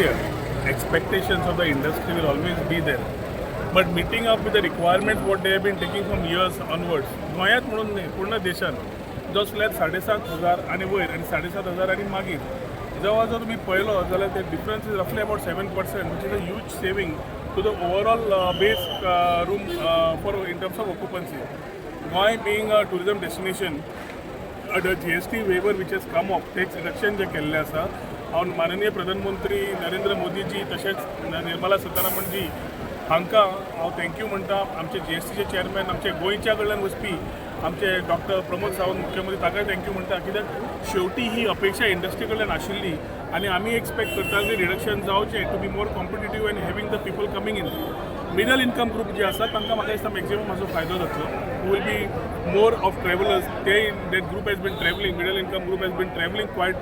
clear. Expectations of the industry will always be there. But meeting up with the requirements what they have been taking from years onwards, गोंयांत म्हणून न्ही पूर्ण देशान जो slab 7,500 आणि वयर आणि 7,500 आणि मागीर जेव्हा जर तुम्ही पळयलो जाल्यार ते डिफरन्स इज रफली about 7%, which is a huge saving to the overall base room for in terms of occupancy. Goy being a tourism destination, the GST waiver which has come up, tax reduction जे केल्लें आसा, हांव माननीय प्रधानमंत्री नरेंद्र मोदीजी तशेंच निर्मला सीतारामन जी हांकां हांव थँक्यू म्हणटा. आमचे GSTचे चेअरमॅन आमचे गोंयच्या कडल्यान वचपी आमचे डॉक्टर प्रमोद सावंत मुख्यमंत्री ताकाय थँक्यू म्हणटा, कित्याक शेवटी ही अपेक्षा इंडस्ट्री कडल्यान आशिल्ली आनी आमी एक्सपेक्ट करता की रिडक्शन जावचें to be more competitive and having the people coming in. Middle income group जे आसा तांकां म्हाका दिसता मॅक्झिमम हाजो फायदो जातलो. Will be more of travellers. That group has been travelling, middle income group has been travelling quite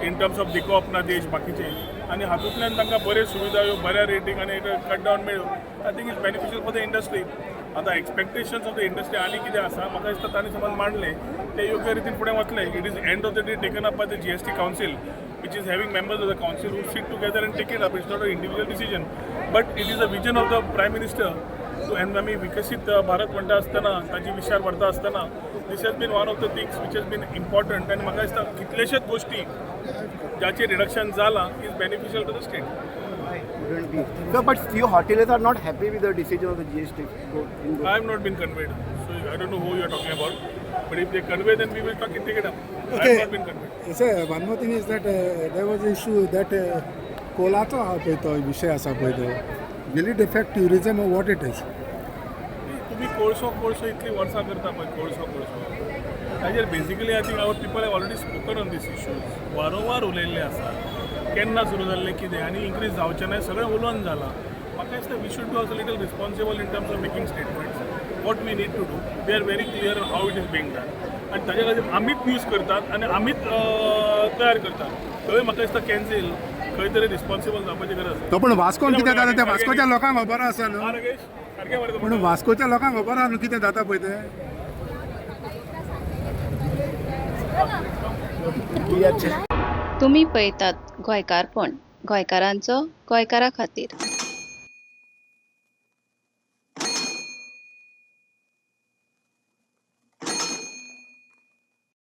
in terms of देखो अपना देश बाकीचे, आनी हातूंतल्यान तांकां बरे सुविधा ह्यो बऱ्या रेटीक आनी कट डावन मेळ्यो. I think is beneficial for the industry. आतां एक्सपेक्टेशन्स ऑफ द इंडस्ट्री आनी कितें आसा म्हाका दिसता तांणी समज मांडले ते योग्य रितीन फुडें वतले. It is end of the day taken up by the GST council which is having members of the council who sit together and take it up. It's not an individual decision, but it is a vision of the Prime Minister. So, and आम्ही विकसित भारत म्हणटा आसतना ताची विचार व्हरता आसतना this has been one of the things which has been important. आणि म्हाका दिसता कितलेशेच गोष्टी ज्याचे रिडक्शन जाला is beneficial to the state. So, but few hoteliers are not happy with the decision of the GST. I have not been conveyed, so I don't know who you are talking about. But if they convey, then we will talk and take it up. I have not been conveyed. Sir, one more thing is that there was an issue that कोलाचो हा पळय तो विशय आसा पळय तो, will it affect tourism or what it is? तुम्ही कोळसो इतली वर्सां करता पळय कोळसो ताजेर basically I think our people have already spoken on these issues. वारंवार उलयल्ले आसा केन्ना सुरू जाल्लें कितें आनी इन्क्रीज जावचें ना सगळें उलोवन जालां. म्हाका दिसता we should be also little responsible in terms of making statements. What we need to do, they are very clear how it is being done. आनी ताजे खातीर आमीच यूज करतात आनी आमीच तयार करतात. थंय म्हाका दिसता कॅन्सील खंय तरी रिस्पॉन्सिबल जावपाची गरज आसा. तो पण वास्कोन कितें जाता त्या वास्कोच्या लोकांक खबर आसा न्हू. राकेश सारकें बरें पूण वास्कोच्या लोकांक खबर आहा न्हू कितें जाता पळय तें. तुम्ही पळयतात गोंयकारपण, गोंयकारांचो गोंयकारा खातीर.